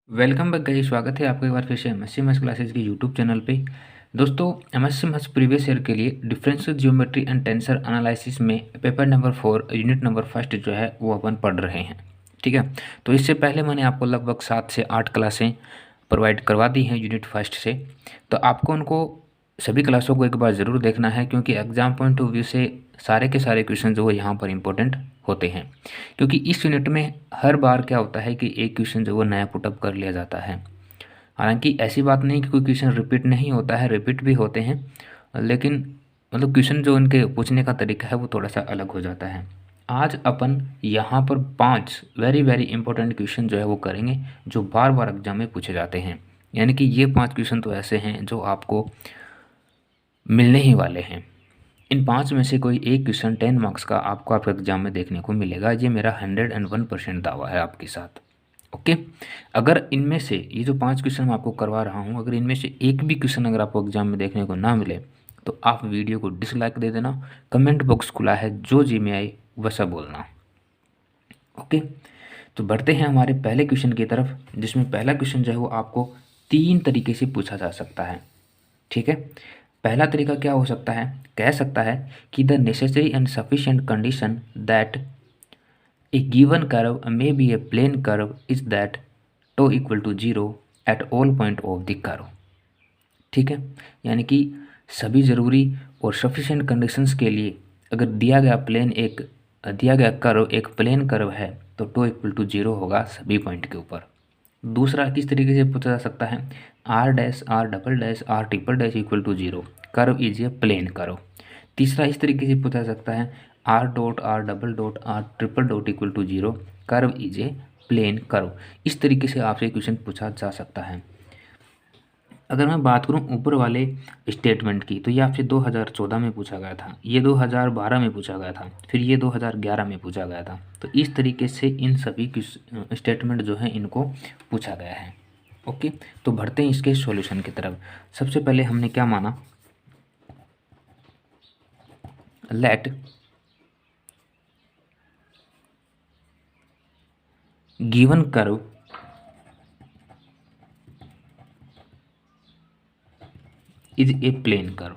Welcome back guys, स्वागत है आपका एक बार फिर से एमएससी मैथ्स क्लासेस के यूट्यूब चैनल पे। दोस्तों, एमएससी मैथ्स प्रीवियस ईयर के लिए differential geometry and tensor analysis में paper number 4 unit number first जो है वो अपन पढ़ रहे हैं। ठीक है, तो इससे पहले मैंने आपको लगभग 7 से 8 क्लासें प्रोवाइड करवा दी हैं यूनिट फर्स्ट से। तो आपको उनको सभी क्लासों को एक बार ज़रूर देखना है, क्योंकि एग्ज़ाम पॉइंट ऑफ व्यू से सारे के सारे क्वेश्चन जो है यहाँ पर इंपॉर्टेंट होते हैं। क्योंकि इस यूनिट में हर बार क्या होता है कि एक क्वेश्चन जो वो नया पुटअप कर लिया जाता है। हालांकि ऐसी बात नहीं कि कोई क्वेश्चन रिपीट नहीं होता है, रिपीट भी होते हैं, लेकिन मतलब क्वेश्चन जो उनके पूछने का तरीका है वो थोड़ा सा अलग हो जाता है। आज अपन यहाँ पर 5 वेरी वेरी इंपॉर्टेंट क्वेश्चन जो है वो करेंगे, जो बार बार एग्जाम में पूछे जाते हैं। यानी कि ये 5 क्वेश्चन तो ऐसे हैं जो आपको मिलने ही वाले हैं। इन 5 में से कोई एक क्वेश्चन 10 मार्क्स का आपको आपके एग्जाम में देखने को मिलेगा। ये मेरा 101% दावा है आपके साथ। ओके, अगर इनमें से ये जो 5 क्वेश्चन मैं आपको करवा रहा हूँ, अगर इनमें से एक भी क्वेश्चन अगर आपको एग्जाम में देखने को ना मिले तो आप वीडियो को डिसलाइक दे देना। कमेंट बॉक्स खुला है, जो जी में आई वैसा बोलना। ओके, तो बढ़ते हैं हमारे पहले क्वेश्चन की तरफ, जिसमें पहला क्वेश्चन जो है वो आपको 3 तरीके से पूछा जा सकता है। ठीक है, पहला तरीका क्या हो सकता है, कह सकता है कि the necessary and sufficient condition that a given curve may be a plane curve is that tau equal to 0 at all point of the curve. ठीक है, यानी कि सभी ज़रूरी और सफिशिएंट कंडीशंस के लिए अगर दिया गया कर्व एक प्लेन कर्व है तो टो इक्वल टू 0 होगा सभी पॉइंट के ऊपर। दूसरा किस तरीके से पूछा जा सकता है, R dash R double dash R triple dash equal to 0, curve is a plane curve. तीसरा इस तरीके से पूछा जा सकता है, R dot R double dot R triple dot equal to 0, curve is a plane curve. इस तरीके से आपसे क्वेश्चन पूछा जा सकता है। अगर मैं बात करूं ऊपर वाले स्टेटमेंट की, तो ये आपसे 2014 में पूछा गया था, ये 2012 में पूछा गया था, फिर ये 2011 में पूछा गया था। तो इस तरीके से इन सभी स्टेटमेंट जो हैं इनको पूछा गया है। ओके, तो बढ़ते हैं इसके सॉल्यूशन की तरफ। सबसे पहले हमने क्या माना, let given curve is a plane curve.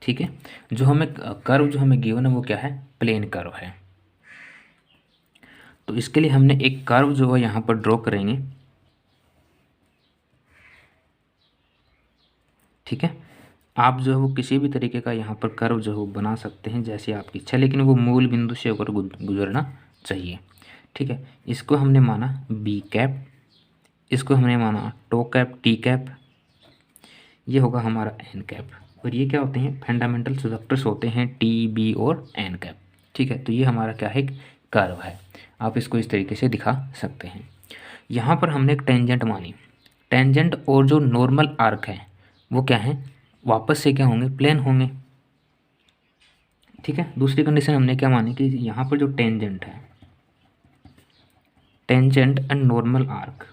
ठीक है, जो हमें गिवन है वो क्या है, प्लेन कर्व है। तो इसके लिए हमने एक कर्व जो है यहाँ पर ड्रॉ करेंगे। ठीक है, आप जो है वो किसी भी तरीके का यहाँ पर कर्व जो है वो बना सकते हैं जैसे आपकी इच्छा, लेकिन वो मूल बिंदु से होकर गुजरना चाहिए। ठीक है, इसको हमने माना बी कैप, इसको हमने माना टो कैप टी कैप, ये होगा हमारा एन कैप, और ये क्या होते हैं, फंडामेंटल स्ट्रक्चर्स होते हैं टी बी और एन कैप। ठीक है, तो ये हमारा क्या है, कर्व है। आप इसको इस तरीके से दिखा सकते हैं। यहाँ पर हमने एक टेंजेंट मानी, टेंजेंट और जो नॉर्मल आर्क है वो क्या है, वापस से क्या होंगे, प्लेन होंगे। ठीक है, दूसरी कंडीशन हमने क्या मानी कि यहाँ पर जो टेंजेंट है, tangent and normal arc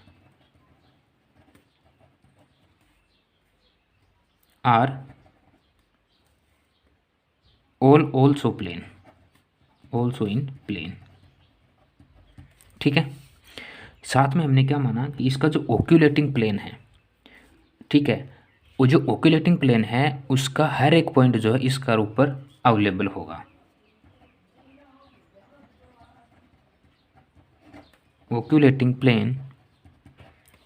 are also plane, also in plane. ठीक है, साथ में हमने क्या माना कि इसका जो ओक्यूलेटिंग प्लेन है, ठीक है, वो जो ओक्यूलेटिंग प्लेन है उसका हर एक पॉइंट जो है इस कर्व पर अवेलेबल होगा। Osculating plane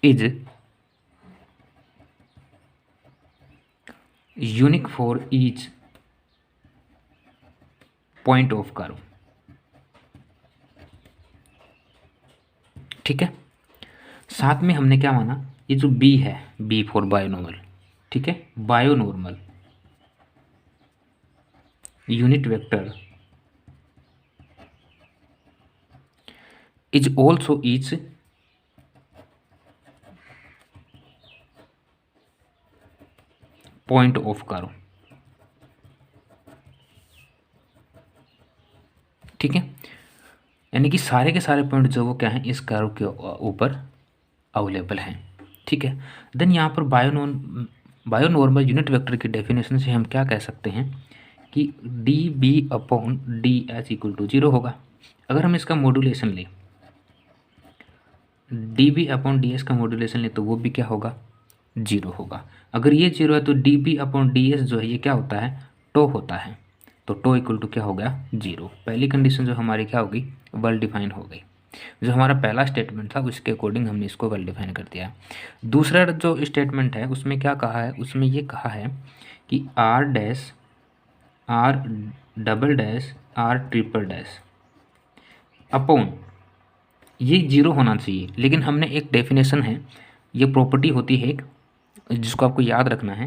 is unique for each point of curve. ठीक है, साथ में हमने क्या माना, ये जो बी है, बी फॉर बायोनॉर्मल, ठीक है, binormal unit vector is also each point of curve. ठीक है, यानी कि सारे के सारे पॉइंट जो वो क्या हैं इस कर्व के ऊपर अवेलेबल हैं। ठीक है, देन यहाँ पर बायोनॉर्मल यूनिट वेक्टर की डेफिनेशन से हम क्या कह सकते हैं कि D B upon D H equal to 0 होगा। अगर हम इसका मॉड्यूलेशन लें, D B upon D S का मॉड्यूलेशन लें तो वो भी क्या होगा, जीरो होगा। अगर ये जीरो है तो D B upon D S जो है ये क्या होता है, टो होता है, तो टो इक्वल टू क्या हो गया, जीरो। पहली कंडीशन जो हमारी क्या होगी, वेल डिफाइन हो गई। जो हमारा पहला स्टेटमेंट था उसके अकॉर्डिंग हमने इसको वेल डिफाइन कर दिया। दूसरा जो स्टेटमेंट है उसमें क्या कहा है, उसमें ये कहा है कि R dash, R double dash, R triple dash upon, ये जीरो होना चाहिए, लेकिन हमने एक डेफिनेशन है, ये प्रॉपर्टी होती है एक, जिसको आपको याद रखना है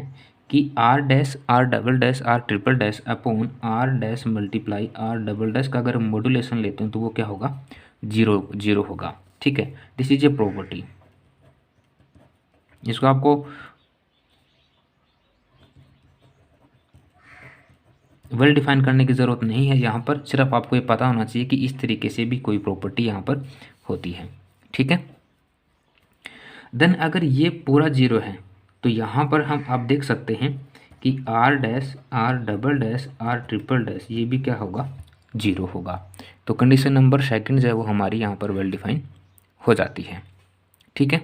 कि R dash, R double dash, R triple dash upon R dash multiply R double dash का अगर हम मॉड्यूलेशन लेते हैं तो वो क्या होगा, जीरो जीरो होगा। ठीक है, दिस इज ए प्रॉपर्टी। इसको आपको वेल डिफाइन करने की ज़रूरत नहीं है यहाँ पर, सिर्फ आपको ये पता होना चाहिए कि इस तरीके से भी कोई प्रॉपर्टी यहाँ पर होती है। ठीक है, देन अगर ये पूरा जीरो है तो यहाँ पर हम आप देख सकते हैं कि R dash, R double dash, R triple dash ये भी क्या होगा, जीरो होगा। तो कंडीशन नंबर सेकंड जो है वो हमारी यहाँ पर वेल डिफाइन हो जाती है। ठीक है,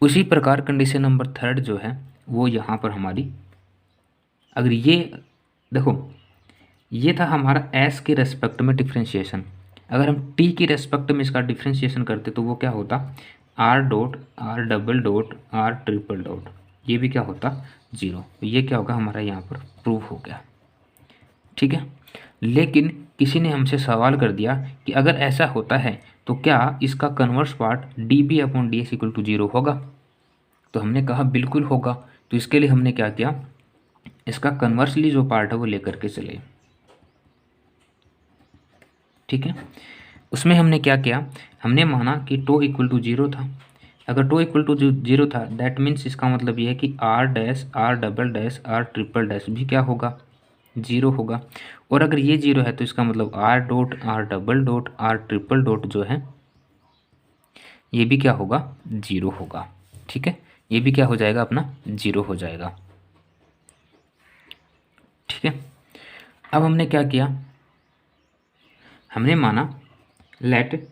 उसी प्रकार कंडीशन नंबर थर्ड जो है वो यहाँ पर हमारी, अगर ये देखो, ये था हमारा एस के रेस्पेक्ट में डिफ्रेंशिएशन, अगर हम टी की रेस्पेक्ट में इसका डिफ्रेंशिएशन करते तो वो क्या होता, R dot, R double dot, R triple dot, ये भी क्या होता, जीरो। ये क्या होगा हमारा यहाँ पर प्रूफ हो गया। ठीक है, लेकिन किसी ने हमसे सवाल कर दिया कि अगर ऐसा होता है तो क्या इसका converse part D B upon D S equal to zero होगा, तो हमने कहा बिल्कुल होगा। तो इसके लिए हमने क्या किया, इसका कन्वर्सली जो पार्ट है वो लेकर के चले। ठीक है, उसमें हमने क्या किया, हमने माना कि टो इक्वल टू जीरो था। अगर टो इक्वल टू जीरो था दैट मीन्स इसका मतलब ये है कि R dash, R double dash, R triple dash भी क्या होगा, जीरो होगा। और अगर ये जीरो है तो इसका मतलब R dot, R double dot, R triple dot जो है ये भी क्या होगा, जीरो होगा। ठीक है, ये भी क्या हो जाएगा अपना, जीरो हो जाएगा। ठीक है, अब हमने क्या किया, हमने माना let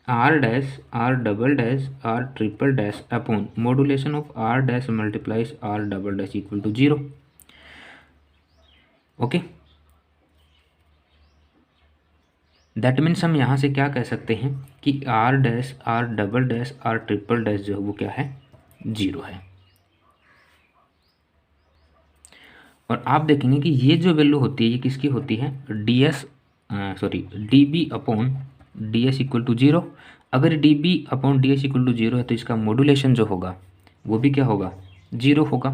R dash, R double dash, R triple dash upon modulation of R dash multiplies R double dash equal to zero. Okay, that means हम यहाँ से क्या कह सकते हैं कि R dash, R double dash, R triple dash जो है वो क्या है, जीरो है। और आप देखेंगे कि ये जो वैल्यू होती है ये किसकी होती है, d s, sorry D B upon D S equal to zero. अगर d B upon D S equal to zero है तो इसका मॉड्यूलेशन जो होगा वो भी क्या होगा, जीरो होगा।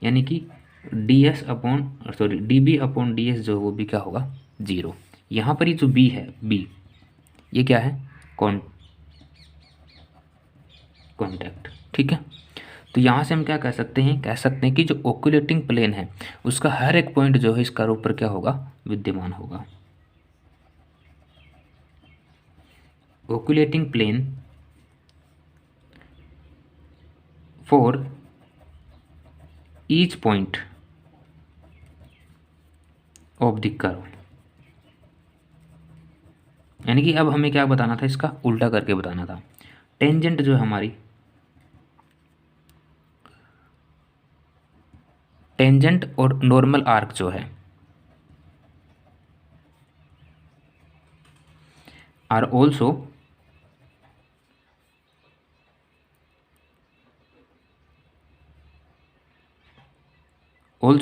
यानी कि D S upon, sorry D B upon D S जो वो भी क्या होगा, जीरो। यहाँ पर ये जो बी है, बी ये क्या है, कॉन्टैक्ट। ठीक है, तो यहाँ से हम क्या कह सकते हैं, कह सकते हैं कि जो ओकुलेटिंग प्लेन है उसका हर एक पॉइंट जो है इस कर्व पर क्या होगा, विद्यमान होगा। Osculating plane for each point of the curve. यानी कि अब हमें क्या बताना था, इसका उल्टा करके बताना था। टेंजेंट जो है हमारी, टेंजेंट और नॉर्मल आर्क जो है are also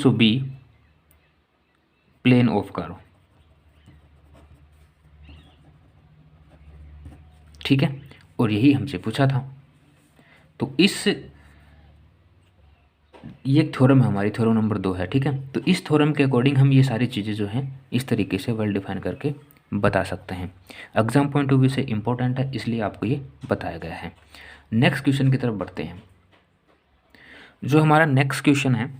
be plane of curve. ठीक है, और यही हमसे पूछा था। तो इस, ये थ्योरम है हमारी, थ्योरम नंबर 2 है। ठीक है, तो इस थ्योरम के अकॉर्डिंग हम ये सारी चीज़ें जो हैं इस तरीके से वेल डिफाइन करके बता सकते हैं। एग्जाम पॉइंट ऑफ व्यू से इंपॉर्टेंट है इसलिए आपको ये बताया गया है। नेक्स्ट क्वेश्चन की तरफ बढ़ते हैं। जो हमारा नेक्स्ट क्वेश्चन है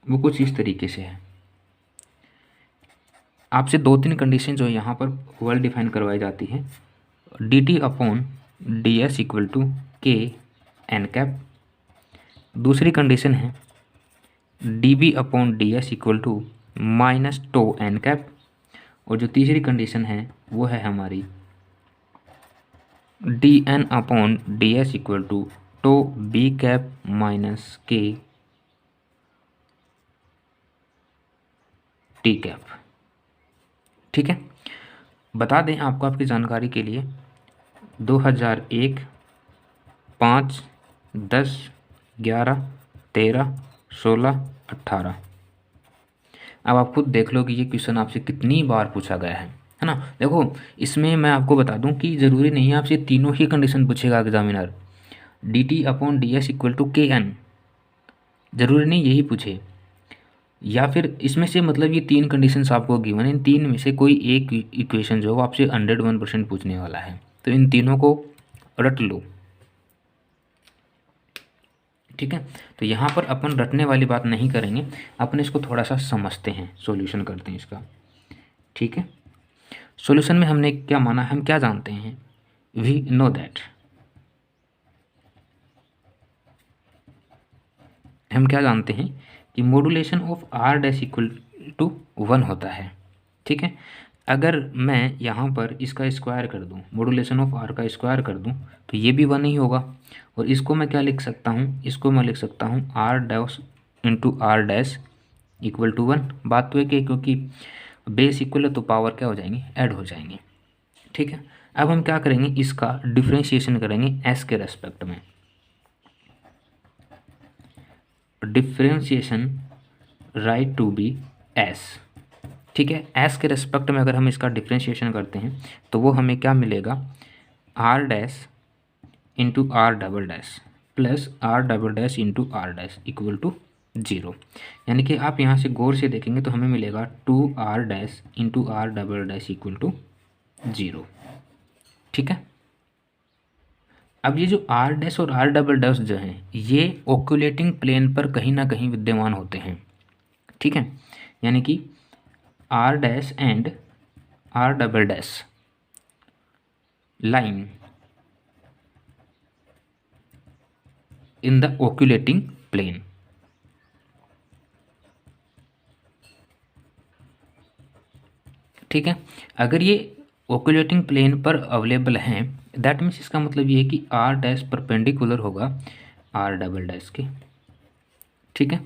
वो कुछ इस तरीके से है। आपसे 2-3 कंडीशन जो है यहाँ पर वेल डिफाइन करवाई जाती है। D T upon D S equal to K N cap. दूसरी कंडीशन है D B upon D S equal to minus tau N cap. और जो तीसरी कंडीशन है वो है हमारी dn upon ds equal to tau B cap minus K T cap. ठीक है, बता दें आपको आपकी जानकारी के लिए 2001, 5, 10, 11, 13, 16, 18। अब आप खुद देख लो कि ये क्वेश्चन आपसे कितनी बार पूछा गया है ना। देखो इसमें मैं आपको बता दूं कि ज़रूरी नहीं है आपसे तीनों ही कंडीशन पूछेगा examiner. D T upon D S equal to K N, ज़रूरी नहीं यही पूछे, या फिर इसमें से मतलब ये तीन कंडीशंस आपको गिवन है, इन तीन में से कोई एक इक्वेशन जो है आपसे 101% पूछने वाला है, तो इन तीनों को रट लो। ठीक है, तो यहाँ पर अपन रटने वाली बात नहीं करेंगे, अपन इसको थोड़ा सा समझते हैं, सॉल्यूशन करते हैं इसका। ठीक है, सॉल्यूशन में हमने क्या माना, हम क्या जानते हैं, वी नो दैट, हम क्या जानते हैं कि modulation of R dash equal to 1 होता है। ठीक है, अगर मैं यहाँ पर इसका स्क्वायर कर दूँ, मॉड्यूलेशन ऑफ आर का स्क्वायर कर दूँ, तो ये भी 1 ही होगा। और इसको मैं क्या लिख सकता हूँ, इसको मैं लिख सकता हूँ R dash into R dash equal to 1। बात तो है कि क्योंकि बेस इक्वल है तो पावर क्या हो जाएंगे, ऐड हो जाएंगे। ठीक है, अब हम क्या करेंगे, इसका डिफ्रेंशिएशन करेंगे एस के रेस्पेक्ट में। Differentiation right to B S. ठीक है, एस के रेस्पेक्ट में अगर हम इसका डिफ्रेंशिएशन करते हैं तो वो हमें क्या मिलेगा, R dash into R double dash plus R double dash into R dash equal to 0। यानी कि आप यहाँ से गौर से देखेंगे तो हमें मिलेगा 2r dash into R double dash equal to 0। ठीक है, अब ये जो आर डैश और आर डबल डैश जो हैं ये ओक्यूलेटिंग प्लेन पर कहीं ना कहीं विद्यमान होते हैं। ठीक है, यानी कि R dash and R double dash line in the osculating plane. ठीक है, अगर ये ओक्यूलेटिंग प्लेन पर अवेलेबल हैं दैट मीन्स इसका मतलब ये है कि आर डैश परपेंडिकुलर होगा आर डबल डैश के। ठीक है,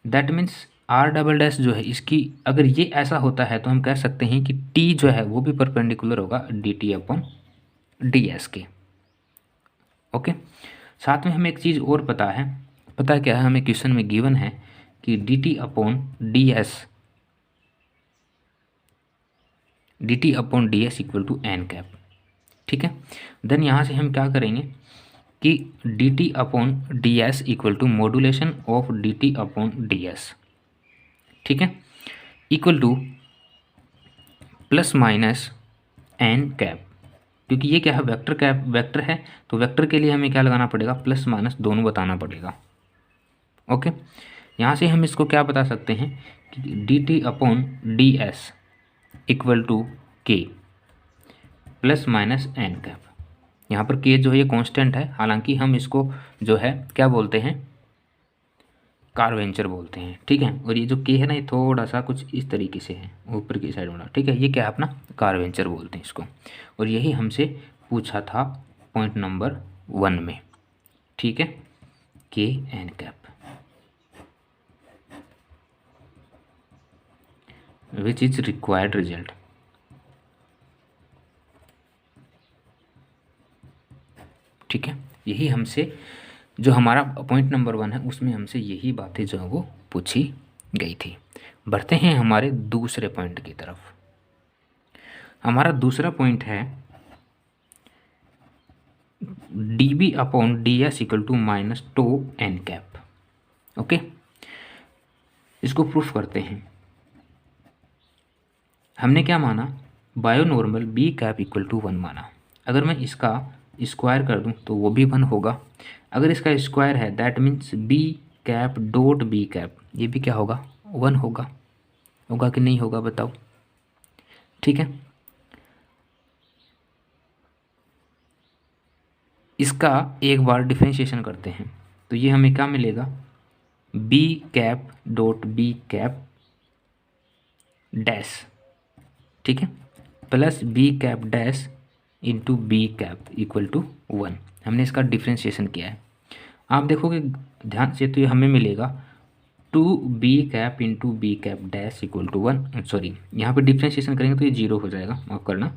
that means R double dash जो है इसकी अगर ये ऐसा होता है तो हम कह सकते हैं कि टी जो है वो भी परपेंडिकुलर होगा D T upon D S के। ओके, साथ में हमें एक चीज़ और पता है, पता क्या है, हमें क्वेश्चन में गिवन है कि D T upon D S, D T upon D S equal to N cap. ठीक है, देन यहाँ से हम क्या करेंगे कि D T upon D S equal to modulation of D T upon D S. ठीक है, equal to plus minus N cap, क्योंकि ये क्या है, वेक्टर कैप, वेक्टर है तो वेक्टर के लिए हमें क्या लगाना पड़ेगा, प्लस माइनस दोनों बताना पड़ेगा। ओके, यहाँ से हम इसको क्या बता सकते हैं कि D T upon D S equal to K plus minus N cap. यहाँ पर के जो है ये कांस्टेंट है, हालांकि हम इसको जो है क्या बोलते हैं, कारवेंचर बोलते हैं। ठीक है, और ये जो के है ना ये थोड़ा सा कुछ इस तरीके से है ऊपर की साइड वाला। ठीक है, ये क्या है अपना कारवेंचर बोलते हैं इसको, और यही हमसे पूछा था पॉइंट नंबर 1 में। ठीक है, K N cap which is required result. ठीक है, यही हमसे जो हमारा पॉइंट नंबर 1 है उसमें हमसे यही बातें जो है वो पूछी गई थी। बढ़ते हैं हमारे दूसरे पॉइंट की तरफ। हमारा दूसरा पॉइंट है D B upon D S equal to minus tau N cap. Okay, इसको प्रूफ करते हैं। हमने क्या माना, binormal B cap equal to 1 माना। अगर मैं इसका स्क्वायर कर दूं तो वो भी 1 होगा। अगर इसका स्क्वायर है that means B cap dot B cap, ये भी क्या होगा, 1 होगा। होगा कि नहीं होगा बताओ। ठीक है, इसका एक बार डिफरेंशिएशन करते हैं तो ये हमें क्या मिलेगा, B cap dot B cap dash ठीक है, plus B cap dash into B cap equal to 1। हमने इसका डिफ्रेंशिएशन किया है। आप देखोगे ध्यान से तो ये हमें मिलेगा 2b cap into B cap dash equal to 1। Sorry, यहाँ पे डिफ्रेंशिएशन करेंगे तो ये 0 हो जाएगा, माफ करना,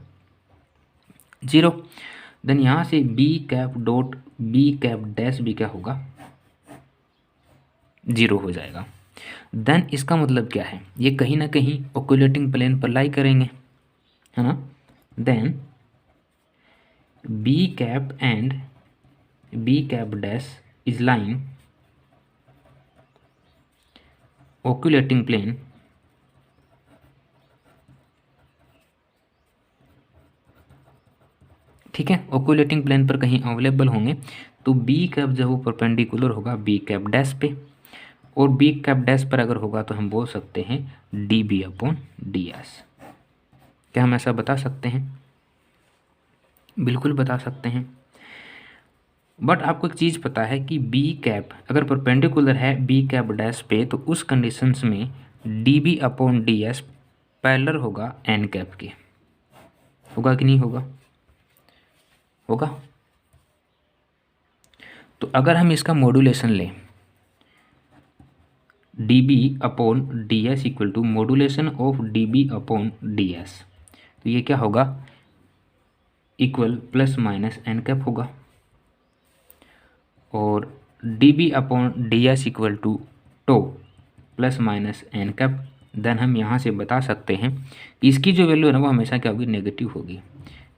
0। देन यहाँ से B cap dot B cap dash भी क्या होगा, 0 हो जाएगा। देन इसका मतलब क्या है, ये कहीं ना कहीं ऑक्यूलेटिंग प्लेन पर लाई करेंगे, है ना। Then B cap and B cap dash is line osculating plane ठीक है, ऑक्यूलेटिंग प्लेन पर कहीं अवेलेबल होंगे तो बी कैप जब वो परपेंडिकुलर होगा बी कैप डैश पे, और बी कैप डैश पर अगर होगा तो हम बोल सकते हैं D B upon D S. क्या हम ऐसा बता सकते हैं? बिल्कुल बता सकते हैं। बट आपको एक चीज़ पता है कि बी कैप अगर परपेंडिकुलर है बी कैप डैश पे तो उस कंडीशंस में D B upon D S parallel होगा एन कैप के। होगा कि नहीं होगा? होगा। तो अगर हम इसका मॉड्यूलेशन लें D B upon D S equal to modulation of D B upon D S, तो ये क्या होगा, equal plus minus N cap होगा। और D B upon D S equal to tau plus minus N cap. Then हम यहाँ से बता सकते हैं कि इसकी जो वैल्यू है ना वो हमेशा क्या होगी, नेगेटिव होगी।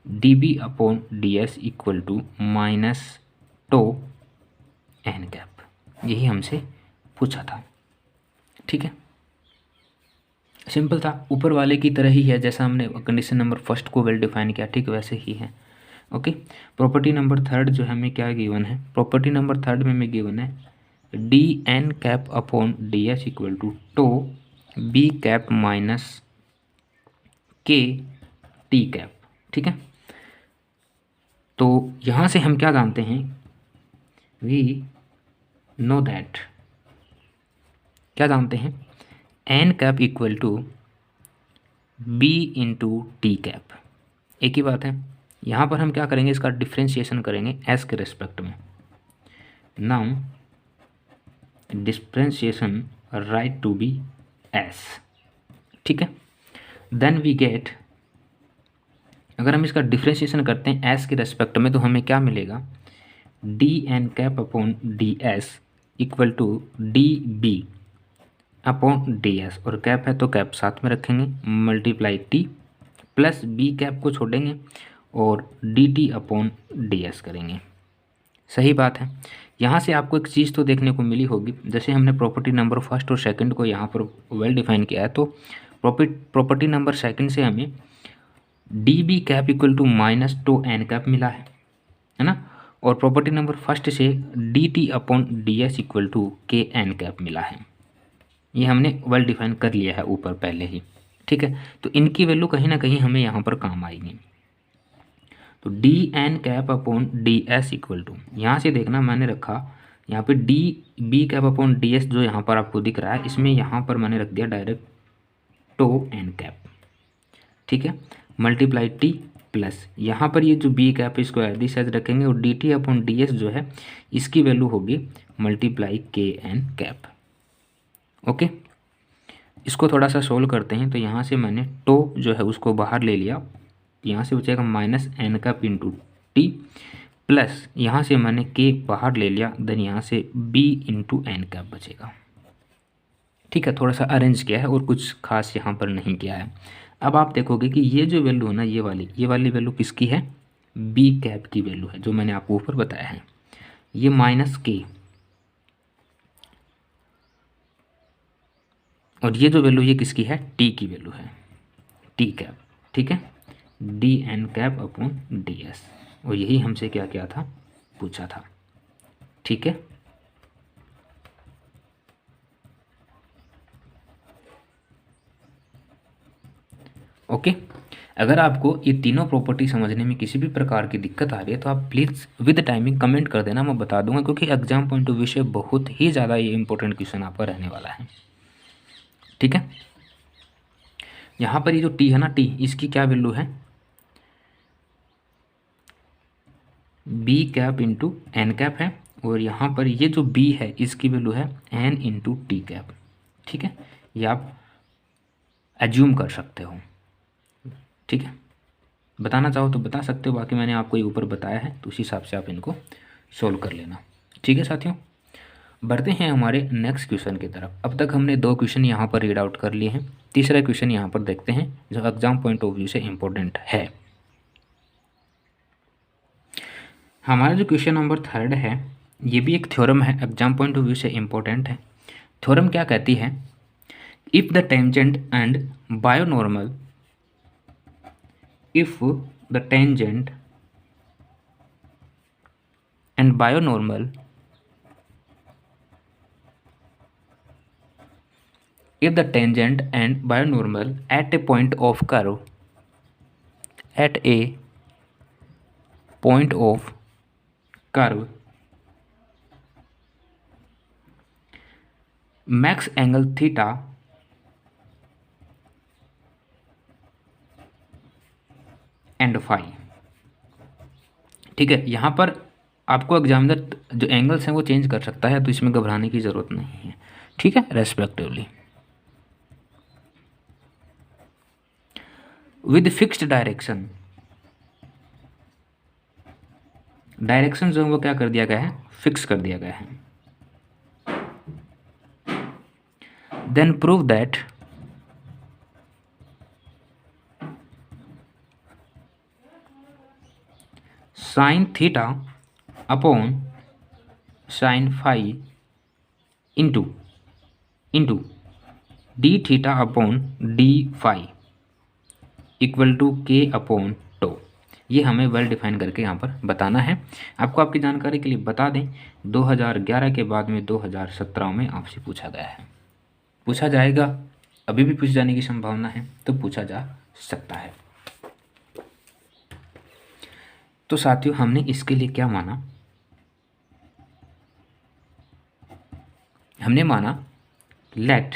D B upon D S equal to minus tau N cap, यही हमसे पूछा था। ठीक है, सिंपल था, ऊपर वाले की तरह ही है, जैसा हमने कंडीशन नंबर फर्स्ट को वेल डिफाइन किया ठीक वैसे ही है। ओके, प्रॉपर्टी नंबर थर्ड जो हमें क्या गिवन है, प्रॉपर्टी नंबर थर्ड में हमें गिवन है D N cap upon D S equal to tau B cap minus K T cap. ठीक है, तो यहाँ से हम क्या जानते हैं, वी नो दैट, क्या जानते हैं, N cap equal to B into T cap. एक ही बात है, यहाँ पर हम क्या करेंगे, इसका डिफ्रेंशिएशन करेंगे एस के रेस्पेक्ट में। Now differentiation right to B S. ठीक है, देन वी गेट, अगर हम इसका डिफ्रेंशिएशन करते हैं एस के रेस्पेक्ट में तो हमें क्या मिलेगा, D N cap upon D S equal to D B upon D S, और कैप है तो कैप साथ में रखेंगे, multiply T plus B cap को छोड़ेंगे और D T upon D S करेंगे। सही बात है। यहाँ से आपको एक चीज़ तो देखने को मिली होगी, जैसे हमने प्रॉपर्टी नंबर फर्स्ट और सेकंड को यहाँ पर वेल डिफाइन किया है, तो प्रॉपर्टी नंबर सेकंड से हमें D B cap equal to minus tau N cap मिला है ना, और प्रॉपर्टी नंबर फर्स्ट से D T upon D S equal to K N cap मिला है। ये हमने वेल डिफाइन कर लिया है ऊपर पहले ही। ठीक है, तो इनकी वैल्यू कहीं ना कहीं हमें यहाँ पर काम आएगी। तो D N cap upon D S equal to, यहाँ से देखना मैंने रखा यहाँ पे D B cap upon D S जो यहाँ पर आपको दिख रहा है, इसमें यहाँ पर मैंने रख दिया डायरेक्ट टो एन कैप। ठीक है, मल्टीप्लाई टी प्लस यहाँ पर ये जो बी कैप इसको एज दिस एज रखेंगे, और D T upon D S जो है इसकी वैल्यू होगी मल्टीप्लाई के एन कैप। ओके, इसको थोड़ा सा सोल्व करते हैं, तो यहाँ से मैंने टो जो है उसको बाहर ले लिया, यहाँ से बचेगा minus N cap into T plus यहाँ से मैंने के बाहर ले लिया, देन यहाँ से बी इंटू एन कैप बचेगा। ठीक है, थोड़ा सा अरेंज किया है और कुछ खास यहाँ पर नहीं किया है। अब आप देखोगे कि ये जो वैल्यू है ना, ये वाली वैल्यू किसकी है, बी कैप की वैल्यू है, जो मैंने आपको ऊपर बताया है। ये माइनस के, और ये जो वैल्यू ये किसकी है, टी की वैल्यू है, टी कैप। ठीक है, D N cap upon D S, और यही हमसे क्या क्या था, पूछा था। ठीक है, ओके। अगर आपको ये तीनों प्रॉपर्टी समझने में किसी भी प्रकार की दिक्कत आ रही है तो आप प्लीज़ विद टाइमिंग कमेंट कर देना, मैं बता दूंगा, क्योंकि एग्जाम पॉइंट ऑफ व्यू से बहुत ही ज़्यादा ये इंपॉर्टेंट क्वेश्चन आपका रहने वाला है। ठीक है, यहाँ पर ये जो टी है ना, टी इसकी क्या वैल्यू है, B cap into N cap है, और यहाँ पर ये जो बी है इसकी वैल्यू है एन इंटू टी कैप। ठीक है, ये आप एज्यूम कर सकते हो। ठीक है, बताना चाहो तो बता सकते हो, बाकी मैंने आपको ये ऊपर बताया है तो उसी हिसाब से आप इनको सोल्व कर लेना। ठीक है साथियों, बढ़ते हैं हमारे नेक्स्ट क्वेश्चन की तरफ। अब तक हमने 2 क्वेश्चन यहाँ पर रीड आउट कर लिए हैं, तीसरा क्वेश्चन यहाँ पर देखते हैं जो एग्जाम पॉइंट ऑफ व्यू से इम्पोर्टेंट है। हमारा जो क्वेश्चन नंबर 3 है ये भी एक थ्योरम है, एग्जाम पॉइंट ऑफ व्यू से इम्पोर्टेंट है। थ्योरम क्या कहती है, if the tangent and binormal, if the tangent and binomial if the tangent and binomial at a point of curve makes angle theta and phi. ठीक है, यहाँ पर आपको एग्जामिनर जो एंगल्स हैं वो चेंज कर सकता है, तो इसमें घबराने की ज़रूरत नहीं है। ठीक है, respectively with fixed direction, direction जो है वो क्या कर दिया गया है, फिक्स कर दिया गया है। Then prove that sine theta upon sine phi into D theta upon D phi equal to K upon tau. ये हमें वेल डिफाइन करके यहाँ पर बताना है। आपको आपकी जानकारी के लिए बता दें, 2011 के बाद में 2017 में आपसे पूछा गया है, पूछा जाएगा, अभी भी पूछ जाने की संभावना है, तो पूछा जा सकता है। तो साथियों हमने इसके लिए क्या माना, हमने माना let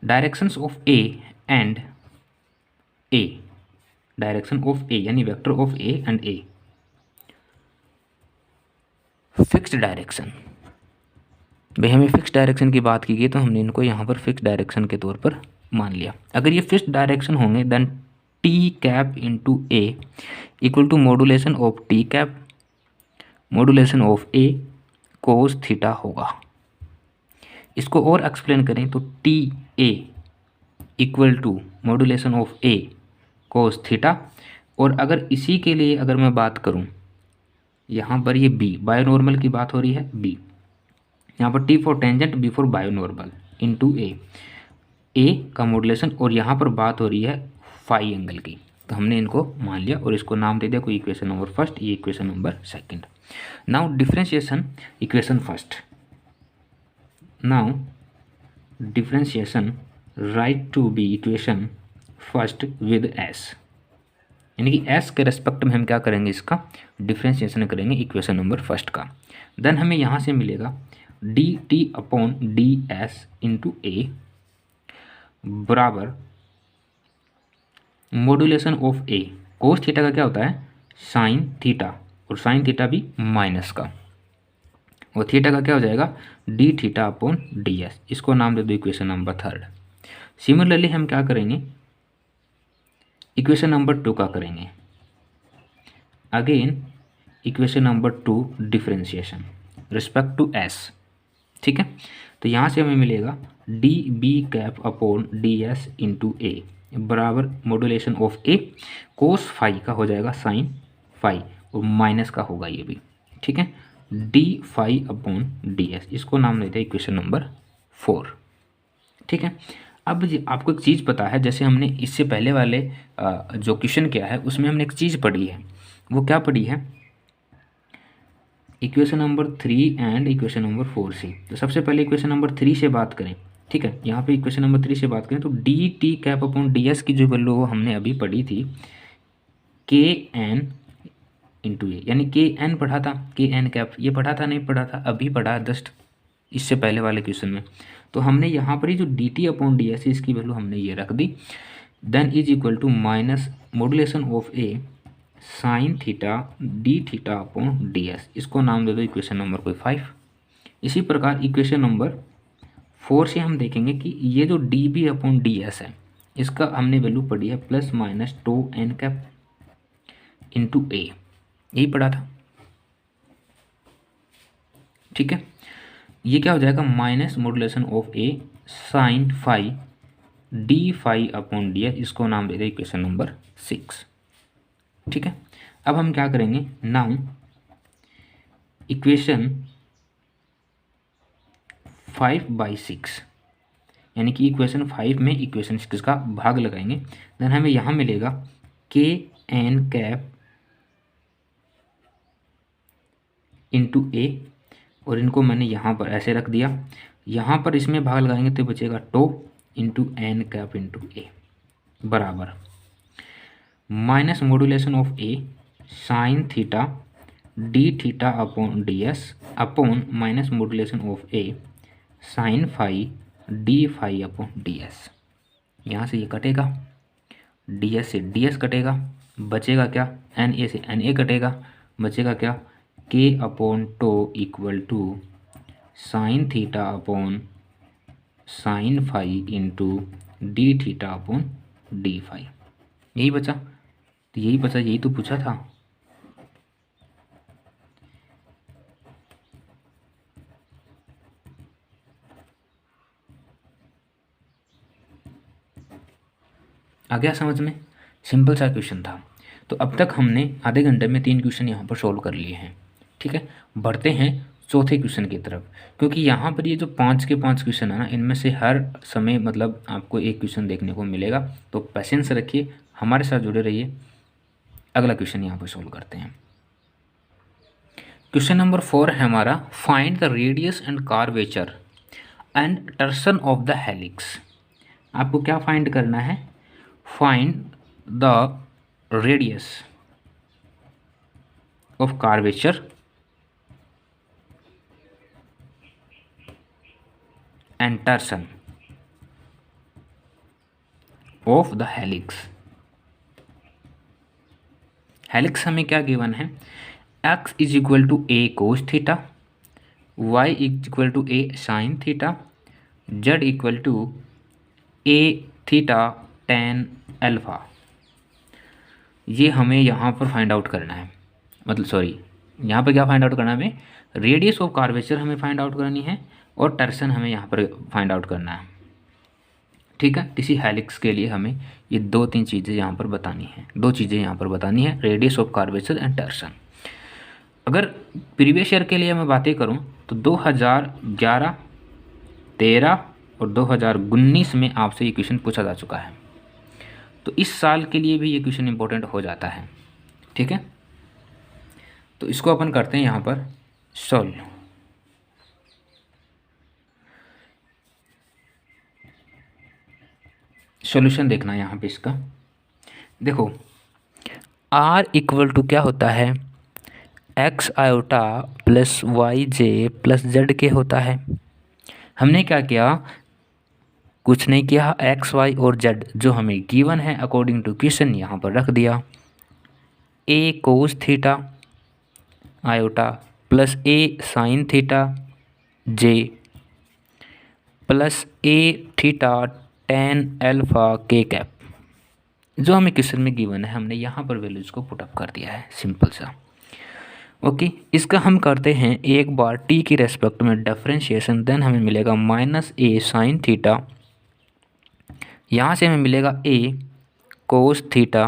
directions of A and A, direction of A यानी vector of A and A fixed direction. भाई हमें फिक्स डायरेक्शन की बात की गई तो हमने इनको यहाँ पर फिक्स डायरेक्शन के तौर पर मान लिया। अगर ये फिक्स डायरेक्शन होंगे then T cap into A equal to modulation of T cap modulation of A cos theta होगा। इसको और एक्सप्लेन करें तो T A equal to modulation of A cos theta, और अगर इसी के लिए अगर मैं बात करूं, यहाँ पर ये बी बायोनॉर्मल की बात हो रही है, बी यहाँ पर T for tangent, B for binormal into A का मॉडुलेशन, और यहाँ पर बात हो रही है फाई एंगल की, तो हमने इनको मान लिया और इसको नाम दे दिया कोई इक्वेशन नंबर फर्स्ट, ये equation number second. Now differentiation equation first, now differentiation right to B equation first with S, यानी कि एस के रेस्पेक्ट में हम क्या करेंगे, इसका डिफरेंशिएशन करेंगे इक्वेशन नंबर फर्स्ट का। देन हमें यहाँ से मिलेगा D T upon D S into A बराबर modulation of A, cos theta का क्या होता है साइन थीटा, और साइन थीटा भी माइनस का, और थीटा का क्या हो जाएगा D theta upon D S, इसको नाम दे दो इक्वेशन नंबर थर्ड। सिमिलरली हम क्या करेंगे, इक्वेशन नंबर 2 का करेंगे, again equation number 2 differentiation respect to S. ठीक है, तो यहाँ से हमें मिलेगा D B cap upon D S into A बराबर modulation of A cos phi का हो जाएगा साइन फाई, और माइनस का होगा ये भी। ठीक है, D phi upon D S, इसको नाम देते हैं इक्वेशन नंबर 4। ठीक है, अब आपको एक चीज़ पता है, जैसे हमने इससे पहले वाले जो क्वेश्चन किया है उसमें हमने एक चीज़ पढ़ी है, वो क्या पढ़ी है, equation number 3 and equation number 4 से। तो सबसे पहले इक्वेशन नंबर 3 से बात करें। ठीक है, यहाँ पे इक्वेशन नंबर 3 से बात करें तो D T cap upon D S की जो वैल्यू वो हमने अभी पढ़ी थी के एन इंटू ए, यानी के एन पढ़ा था, के एन कैप ये पढ़ा था नहीं पढ़ा था, अभी पढ़ा जस्ट इससे पहले वाले क्वेश्चन में। तो हमने यहाँ पर ही जो D T upon D S इसकी वैल्यू हमने ये रख दी। Then is equal to minus modulation of A sine theta D theta upon D S, इसको नाम दे दो इक्वेशन नंबर कोई 5। इसी प्रकार इक्वेशन नंबर 4 से हम देखेंगे कि ये जो D B upon D S है इसका हमने वैल्यू पढ़ी है plus minus tau N cap into A, यही पढ़ा था। ठीक है, ये क्या हो जाएगा minus modulation of A sine phi D phi upon D S, इसको नाम दे दे इक्वेशन नंबर 6। ठीक है, अब हम क्या करेंगे, नाउ इक्वेशन 5/6 यानी कि इक्वेशन 5 में इक्वेशन 6 का भाग लगाएंगे। देन हमें यहाँ मिलेगा के एन कैप इंटू ए, और इनको मैंने यहाँ पर ऐसे रख दिया। यहाँ पर इसमें भाग लगाएंगे तो बचेगा tau into N cap into A बराबर minus modulation of A sine theta D theta upon D S upon minus modulation of A sine phi D phi upon D S. यहाँ से ये कटेगा, डी एस से D S कटेगा, बचेगा क्या, N A से एन ए कटेगा, बचेगा क्या, K upon tau equal to sine theta upon sine phi into D theta upon D phi. यही बचा, तो यही बचा, यही तो पूछा था। आ गया समझ में, सिंपल सा क्वेश्चन था। तो अब तक हमने आधे घंटे में 3 क्वेश्चन यहाँ पर सोल्व कर लिए हैं। ठीक है, बढ़ते हैं चौथे क्वेश्चन की तरफ, क्योंकि यहाँ पर ये जो 5 के 5 क्वेश्चन है ना, इनमें से हर समय मतलब आपको एक क्वेश्चन देखने को मिलेगा। तो पेशेंस रखिए, हमारे साथ जुड़े रहिए। अगला क्वेश्चन यहाँ पर सोल्व करते हैं। क्वेश्चन नंबर 4 है हमारा, find the radius and curvature and torsion of the helix. आपको क्या फाइंड करना है, find the radius of curvature and torsion of the helix. Helix हमें क्या गिवन है, x is equal to A cos theta, y is equal to A sine theta, z equal to A theta tan alpha. ये हमें यहाँ पर find out करना है, मतलब सॉरी यहाँ पर क्या फाइंड आउट करना है, हमें रेडियस ऑफ कर्वेचर हमें फाइंड आउट करनी है और टर्सन हमें यहाँ पर फाइंड आउट करना है। ठीक है, किसी हेलिक्स के लिए हमें ये 2-3 चीज़ें यहाँ पर बतानी है, 2 चीज़ें यहाँ पर बतानी है, रेडियस ऑफ कर्वेचर एंड टर्सन। अगर प्रीवियस ईयर के लिए मैं बातें करूँ तो 2011, 13 और 2019 में आपसे ये क्वेश्चन पूछा जा चुका है। तो इस साल के लिए भी ये क्वेश्चन इंपॉर्टेंट हो जाता है। ठीक है, तो इसको अपन करते हैं यहाँ पर सॉल्व। सॉल्यूशन देखना है यहाँ पे इसका। देखो r इक्वल टू क्या होता है, एक्स आयोटा प्लस वाई जे प्लस जेड के होता है। हमने क्या किया, कुछ नहीं किया, एक्स वाई और जेड जो हमें गिवन है अकॉर्डिंग टू क्वेश्चन यहाँ पर रख दिया। ए कोस थीटा आयोटा प्लस ए साइन थीटा जे प्लस ए थीटा टेन अल्फा के कैप, जो हमें क्वेश्चन में गिवन है हमने यहाँ पर वैल्यूज को पुटअप कर दिया है, सिंपल सा। ओके, इसका हम करते हैं एक बार टी की रेस्पेक्ट में डिफरेंशिएशन, देन हमें मिलेगा माइनस ए साइन थीटा, यहाँ से हमें मिलेगा ए कोस थीटा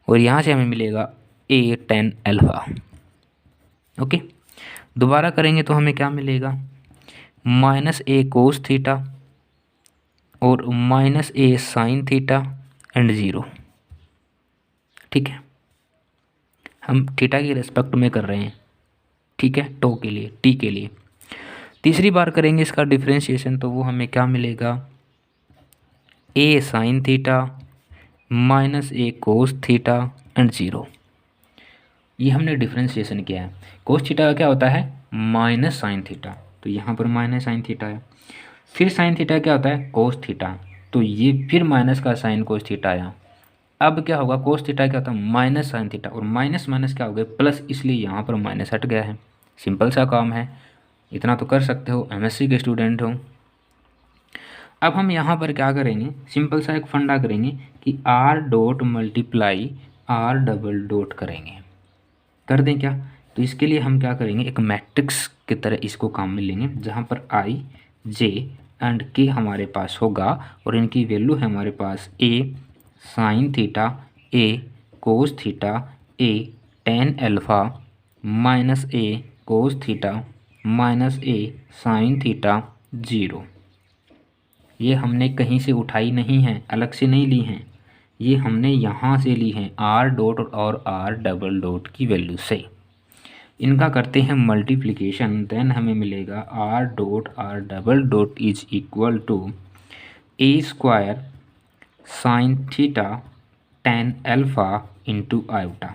और यहाँ से हमें मिलेगा ए टेन अल्फा। ओके, दोबारा करेंगे तो हमें क्या मिलेगा, माइनस ए कोस थीटा और minus A sine theta and 0। ठीक है, हम थीटा की रेस्पेक्ट में कर रहे हैं। ठीक है, टो के लिए, टी के लिए। तीसरी बार करेंगे इसका डिफरेंशिएशन तो वो हमें क्या मिलेगा, A sine theta minus A cos theta and 0। ये हमने डिफरेंशिएशन किया है। कोस थीटा का क्या होता है, माइनस साइन थीटा, तो यहाँ पर माइनस साइन थीटा आया। फिर साइन थीटा क्या होता है, कोस थीटा, तो ये फिर माइनस का साइन कोस थीटा आया। अब क्या होगा, कोस थीटा क्या होता है, माइनस साइन थीटा, और माइनस माइनस क्या हो गया, प्लस, इसलिए यहाँ पर माइनस हट गया है। सिंपल सा काम है, इतना तो कर सकते हो, एमएससी के स्टूडेंट हो। अब हम यहाँ पर क्या करेंगे, सिंपल सा एक फंडा करेंगे कि R dot multiply R double dot करेंगे, कर दें क्या। तो इसके लिए हम क्या करेंगे, एक मैट्रिक्स की तरह इसको काम में लेंगे, जहाँ पर आई जे एंड के हमारे पास होगा, और इनकी वैल्यू है हमारे पास ए sine theta, A cos theta, A tan alpha, minus A cos theta, minus A sine theta, 0। ये हमने कहीं से उठाई नहीं है, अलग से नहीं ली हैं, ये हमने यहाँ से ली हैं, आर डॉट और आर डबल डॉट की वैल्यू से। इनका करते हैं मल्टीप्लिकेशन, देन हमें मिलेगा R dot R double dot is equal to a square sine theta tan alpha into iota.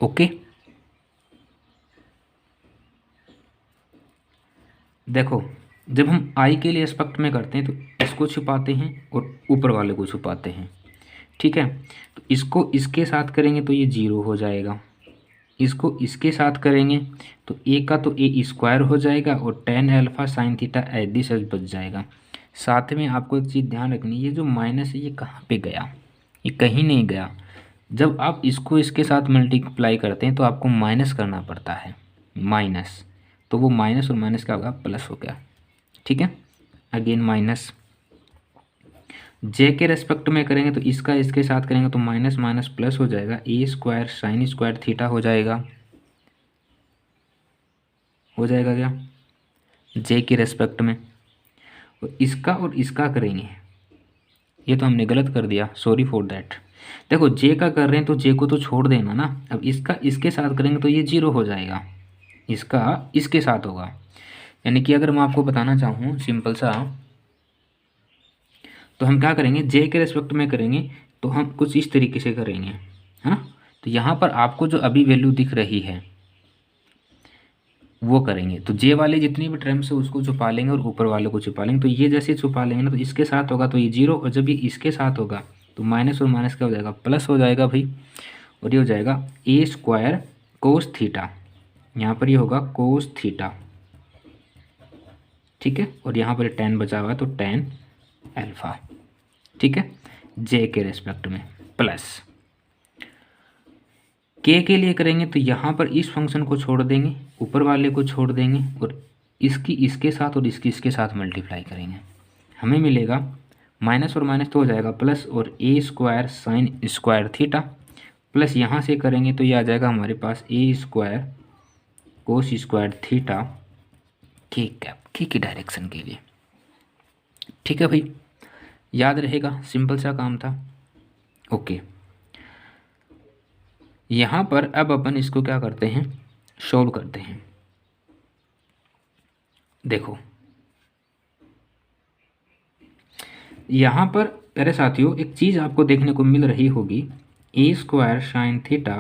Okay, देखो जब हम आई के लिए एस्पेक्ट में करते हैं तो इसको छुपाते हैं और ऊपर वाले को छुपाते हैं, ठीक है। तो इसको इसके साथ करेंगे तो ये 0 हो जाएगा, इसको इसके साथ करेंगे तो ए का तो ए स्क्वायर हो जाएगा, और टेन अल्फ़ा साइन थीटा ऐदी से बच जाएगा। साथ में आपको एक चीज़ ध्यान रखनी है, ये जो माइनस है ये कहाँ पे गया, ये कहीं नहीं गया। जब आप इसको इसके साथ मल्टीप्लाई करते हैं तो आपको माइनस करना पड़ता है, माइनस, तो वो माइनस और माइनस क्या होगा, प्लस हो गया, ठीक है। अगेन माइनस, जे के रेस्पेक्ट में करेंगे तो इसका इसके साथ करेंगे तो माइनस माइनस प्लस हो जाएगा, ए स्क्वायर साइन स्क्वायर थीटा हो जाएगा, क्या जे के रेस्पेक्ट में। और इसका करेंगे, ये तो हमने गलत कर दिया, सॉरी फॉर दैट। देखो जे का कर रहे हैं तो जे को तो छोड़ देना ना, अब इसका इसके साथ करेंगे तो ये 0 हो जाएगा, इसका इसके साथ होगा। यानी कि अगर मैं आपको बताना चाहूँ सिंपल सा, तो हम क्या करेंगे, जे के रेस्पेक्ट में करेंगे तो हम कुछ इस तरीके से करेंगे, है ना। तो यहाँ पर आपको जो अभी वैल्यू दिख रही है वो करेंगे, तो जे वाले जितनी भी टर्म्स है उसको छुपा लेंगे और ऊपर वाले को छुपा लेंगे। तो ये जैसे छुपा लेंगे ना, तो इसके साथ होगा तो ये 0, और जब ये इसके साथ होगा तो माइनस और माइनस क्या हो जाएगा, प्लस हो जाएगा भाई। और ये हो जाएगा ए स्क्वायर कोस थीटा, यहाँ पर ये होगा कोस थीटा, ठीक है। और यहाँ पर 10 बचा हुआ है तो टेन अल्फ़ा, ठीक है, जे के रेस्पेक्ट में। प्लस के लिए करेंगे तो यहाँ पर इस फंक्शन को छोड़ देंगे, ऊपर वाले को छोड़ देंगे, और इसकी इसके साथ और इसकी इसके साथ मल्टीप्लाई करेंगे, हमें मिलेगा माइनस और माइनस तो हो जाएगा प्लस, और A square sine square theta, plus यहाँ से करेंगे तो ये आ जाएगा हमारे पास A square cos square theta K cap, K की डायरेक्शन के लिए, ठीक है भाई, याद रहेगा, सिंपल सा काम था। ओके, यहाँ पर अब अपन इसको क्या करते हैं, सोल्व करते हैं। देखो यहाँ पर प्यारे साथियों एक चीज़ आपको देखने को मिल रही होगी, A square sine theta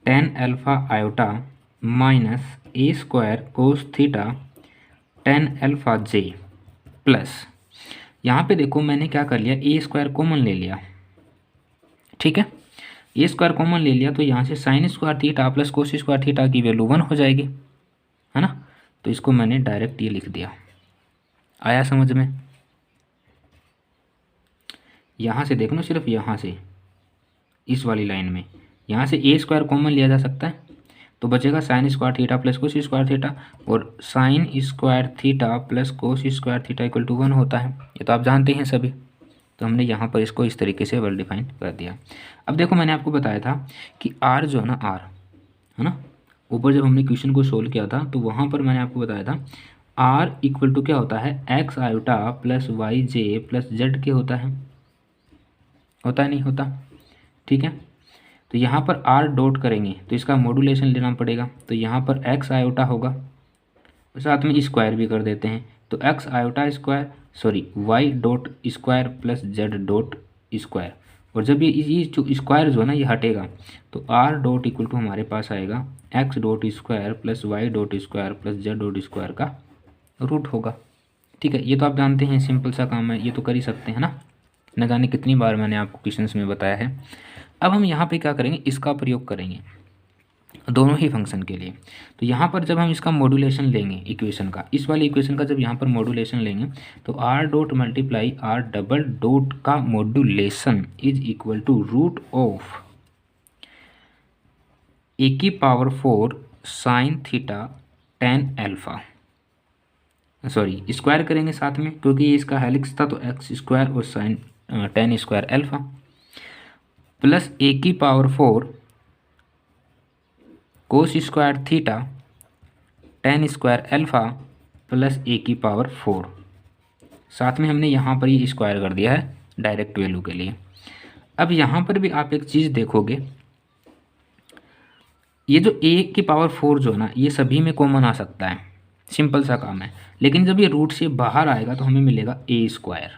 tan alpha iota minus A square cos theta tan alpha J, plus यहाँ पे देखो मैंने क्या कर लिया, ए स्क्वायर कॉमन ले लिया, ठीक है। ए स्क्वायर कॉमन ले लिया तो यहाँ से sign square theta plus cos square theta की वैल्यू 1 हो जाएगी, है ना। तो इसको मैंने डायरेक्ट ये लिख दिया, आया समझ में। यहाँ से देख लो, सिर्फ यहाँ से इस वाली लाइन में यहाँ से ए स्क्वायर कॉमन लिया जा सकता है, तो बचेगा sine square theta plus cos square theta, और sine square theta plus cos square theta equal to 1 होता है, ये तो आप जानते हैं सभी। तो हमने यहाँ पर इसको इस तरीके से वेल डिफाइन कर दिया। अब देखो मैंने आपको बताया था कि आर जो है ना, आर है ना, ऊपर जब हमने क्वेश्चन को सोल्व किया था तो वहाँ पर मैंने आपको बताया था आर इक्वल टू क्या होता है, एक्स आयोटा प्लस वाई जे प्लस जेड के होता है नहीं होता, ठीक है। तो यहाँ पर आर डॉट करेंगे तो इसका मॉड्यूलेशन लेना पड़ेगा, तो यहाँ पर एक्स आयोटा होगा, साथ में स्क्वायर भी कर देते हैं, तो X iota square, sorry Y dot square plus Z dot square, और जब ये जो स्क्वायर जो है ना ये हटेगा तो आर डॉट इक्वल टू हमारे पास आएगा X dot square plus Y dot square plus Z dot square का रूट होगा। ठीक है, ये तो आप जानते हैं, सिंपल सा काम है, ये तो कर ही सकते हैं ना, न जाने कितनी बार मैंने आपको क्वेश्चंस में बताया है। अब हम यहाँ पे क्या करेंगे, इसका प्रयोग करेंगे दोनों ही फंक्शन के लिए। तो यहाँ पर जब हम इसका मॉड्यूलेशन लेंगे इक्वेशन का, इस वाले इक्वेशन का जब यहाँ पर मॉड्यूलेशन लेंगे तो R dot multiply R double dot का modulation is equal to root of A की power 4 sine theta tan alpha, sorry square करेंगे साथ में क्योंकि ये इसका हेलिक्स था, तो एक्स स्क्वायर और sine tan square alpha plus A की power 4 cos square theta tan square alpha plus A की पावर 4, साथ में हमने यहाँ पर ये स्क्वायर कर दिया है डायरेक्ट वैल्यू के लिए। अब यहाँ पर भी आप एक चीज़ देखोगे, ये जो ए की पावर 4 जो है ना ये सभी में कॉमन आ सकता है, सिंपल सा काम है, लेकिन जब ये रूट से बाहर आएगा तो हमें मिलेगा ए स्क्वायर,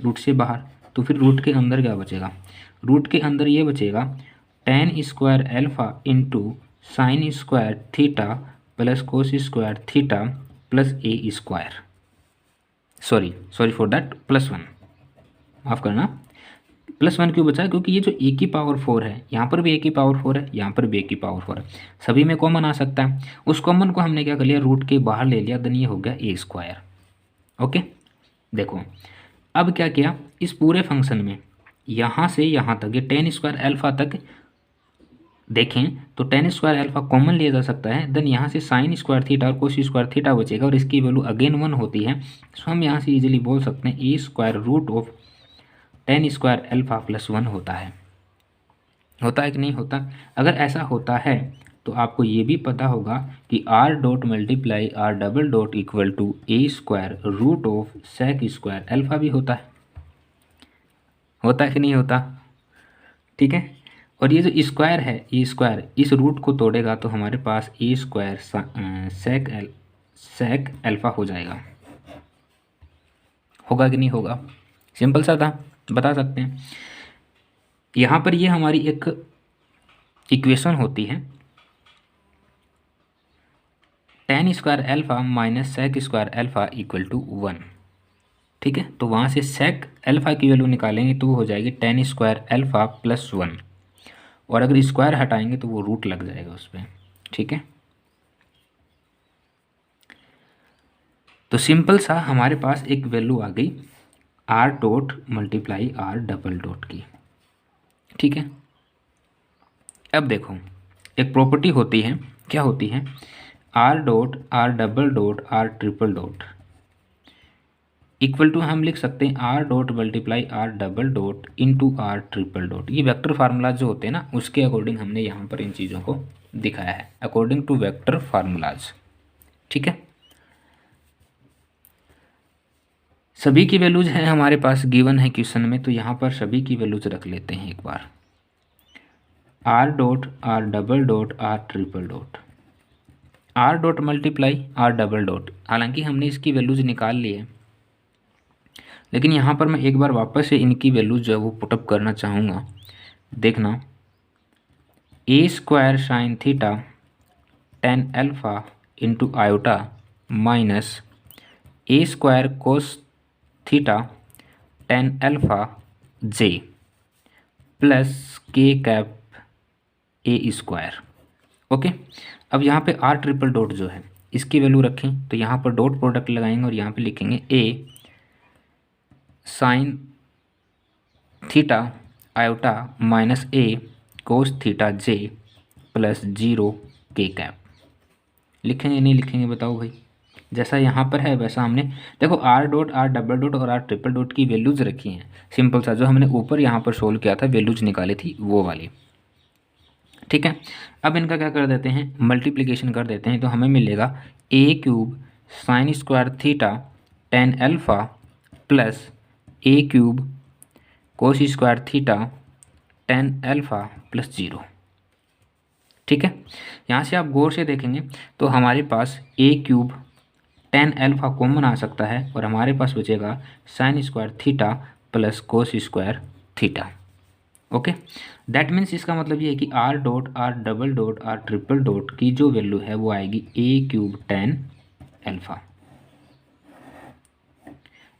रूट से बाहर, तो फिर रूट के अंदर क्या बचेगा, रूट के अंदर ये बचेगा ten square alpha into sine square theta plus cos square theta plus A square, sorry for that plus 1, माफ़ करना, प्लस 1 क्यों बचा है, क्योंकि ये जो ए की पावर 4 है यहाँ पर भी ए की पावर 4 है, यहाँ पर भी ए की पावर 4 है, सभी में कॉमन आ सकता है, उस कॉमन को हमने क्या कर लिया रूट के बाहर ले लिया, देन ये हो गया ए स्क्वायर। ओके, देखो अब क्या किया, इस पूरे फंक्शन में यहाँ से यहाँ तक ये टेन स्क्वायर एल्फा तक देखें तो टेन स्क्वायर एल्फा कॉमन लिया जा सकता है, देन यहाँ से साइन स्क्वायर थीटा और कोस स्क्वायर थीटा बचेगा और इसकी वैल्यू अगेन 1 होती है, सो हम यहाँ से इजीली बोल सकते हैं A square root of tan square alpha plus 1 होता है कि नहीं होता। अगर ऐसा होता है तो आपको ये भी पता होगा कि R dot multiply R double dot equal to a square root of sec square alpha भी होता है कि नहीं होता। ठीक है, और ये जो स्क्वायर है, ये स्क्वायर इस रूट को तोड़ेगा तो हमारे पास ए स्क्वायर सेक एल्फा हो जाएगा, होगा कि नहीं होगा, सिंपल सा था, बता सकते हैं। यहाँ पर ये हमारी एक इक्वेशन होती है tan square alpha minus sec square alpha equal to 1। ठीक है, तो वहाँ से सेक एल्फा की वैल्यू निकालेंगे तो वो हो जाएगी टेन स्क्वायर एल्फा प्लस 1, और अगर स्क्वायर हटाएंगे तो वो रूट लग जाएगा उस पर। ठीक है, तो सिंपल सा हमारे पास एक वैल्यू आ गई R dot multiply R double dot की। ठीक है, अब देखो एक प्रॉपर्टी होती है, क्या होती है, R dot R double dot R triple dot equal to हम लिख सकते हैं R dot multiply R double dot into R triple dot. ये वेक्टर फार्मूलाज जो होते हैं ना उसके अकॉर्डिंग हमने यहाँ पर इन चीज़ों को दिखाया है, अकॉर्डिंग टू वेक्टर फार्मूलाज। ठीक है, सभी की वैल्यूज हैं हमारे पास, गिवन है क्वेश्चन में, तो यहाँ पर सभी की वैल्यूज रख लेते हैं एक बार, R dot R double dot R triple dot, R dot multiply R double dot, हालांकि हमने इसकी वैल्यूज निकाल ली है, लेकिन यहाँ पर मैं एक बार वापस से इनकी वैल्यूज जो है वो पुटअप करना चाहूँगा। देखना, A square sine theta tan alpha into iota minus A square cos theta tan alpha J plus K cap A square. Okay, अब यहाँ पे आर ट्रिपल डॉट जो है इसकी वैल्यू रखें तो यहाँ पर डॉट प्रोडक्ट लगाएंगे और यहाँ पे लिखेंगे ए sine theta iota minus A cos theta J plus 0 के कैप। लिखेंगे नहीं लिखेंगे बताओ भाई, जैसा यहाँ पर है वैसा हमने देखो are dot R double dot और आर ट्रिपल डॉट की वैल्यूज रखी हैं, सिंपल सा जो हमने ऊपर यहाँ पर सोल्व किया था वैल्यूज निकाली थी वो वाली। ठीक है, अब इनका क्या कर देते हैं, मल्टीप्लिकेशन कर देते हैं, तो हमें मिलेगा A cube sine square theta tan alpha plus A cube cos square theta tan alpha plus 0। ठीक है, यहाँ से आप गौर से देखेंगे तो हमारे पास A cube tan alpha common आ सकता है और हमारे पास बचेगा sine square theta plus cos square theta. Okay, that means इसका मतलब ये है कि R dot R double dot R triple dot की जो वैल्यू है वो आएगी ए क्यूब tan अल्फ़ा।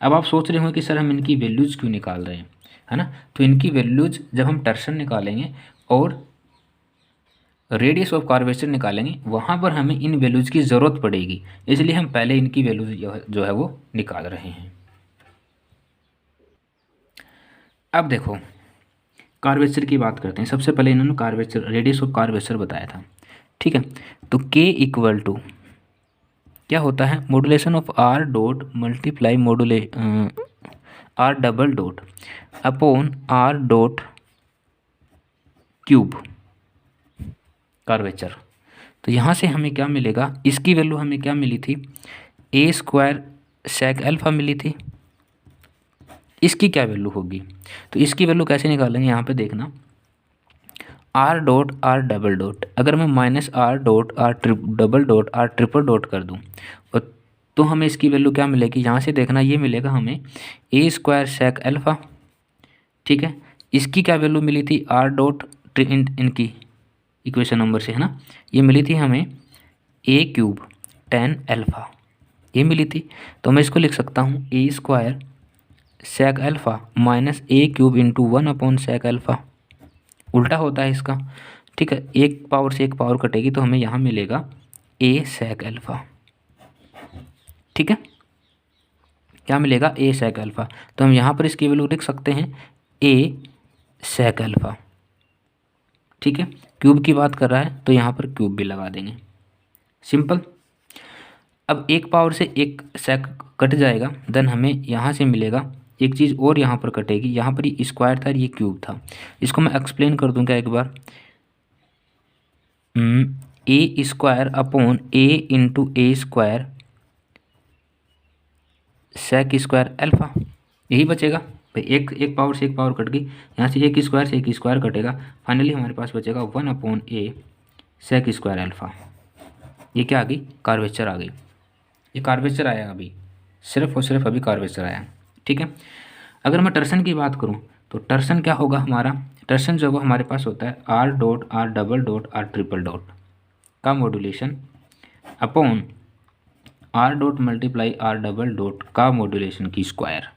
अब आप सोच रहे हो कि सर हम इनकी वैल्यूज़ क्यों निकाल रहे हैं, है ना। तो इनकी वैल्यूज़ जब हम टर्शन निकालेंगे और रेडियस ऑफ कार्वेचर निकालेंगे वहाँ पर हमें इन वैल्यूज़ की ज़रूरत पड़ेगी, इसलिए हम पहले इनकी वैल्यूज जो है वो निकाल रहे हैं। अब देखो कार्वेचर की बात करते हैं। सबसे पहले इन्होंने कार्वेचर रेडियस ऑफ कार्वेचर बताया था, ठीक है। तो K इक्वल टू क्या होता है, modulation of R dot multiply R double dot upon R dot cube curvature. तो यहाँ से हमें क्या मिलेगा, इसकी वैल्यू हमें क्या मिली थी, ए स्क्वायर सेक अल्फ़ा मिली थी। इसकी क्या वैल्यू होगी, तो इसकी वैल्यू कैसे निकालेंगे, यहाँ पे देखना are dot R double dot, अगर मैं minus are dot R double dot R triple dot कर दूँ तो हमें इसकी वैल्यू क्या मिलेगी, यहाँ से देखना ये मिलेगा हमें ए स्क्वायर सेक अल्फ़ा, ठीक है। इसकी क्या वैल्यू मिली थी आर डॉट इनकी इक्वेशन नंबर से, है ना, ये मिली थी हमें ए क्यूब tan अल्फ़ा, ये मिली थी। तो मैं इसको लिख सकता हूँ ए स्क्वायर सेक अल्फ़ा माइनस ए क्यूब इंटू 1/sec अल्फ़ा, उल्टा होता है इसका, ठीक है। एक पावर से एक पावर कटेगी तो हमें यहाँ मिलेगा ए सेक अल्फ़ा, ठीक है। क्या मिलेगा, ए सेक अल्फ़ा। तो हम यहाँ पर इसकी वैल्यू लिख सकते हैं ए सेक अल्फ़ा, ठीक है। क्यूब की बात कर रहा है तो यहाँ पर क्यूब भी लगा देंगे, सिंपल। अब एक पावर से एक सेक कट जाएगा, देन हमें यहाँ से मिलेगा एक चीज़ और यहाँ पर कटेगी, यहाँ पर ये स्क्वायर था, ये क्यूब था। इसको मैं एक्सप्लेन कर दूँगा एक बार, ए स्क्वायर अपॉन ए इंटू ए स्क्वायर सेक स्क्वायर अल्फ़ा, यही बचेगा भाई। एक पावर से एक पावर कट गई, यहाँ से एक स्क्वायर से एक स्क्वायर कटेगा, फाइनली हमारे पास बचेगा 1/a सेक स्क्वायर अल्फ़ा। ये क्या आ गई, कार्वेचर आ गई। ये कार्वेचर आया अभी, सिर्फ और सिर्फ अभी कार्वेचर आया, ठीक है। अगर मैं टर्सन की बात करूँ तो टर्सन क्या होगा हमारा, टर्सन जो है हमारे पास होता है R dot R double dot R triple dot का modulation upon R dot multiply R double dot का मॉड्यूलेशन की स्क्वायर।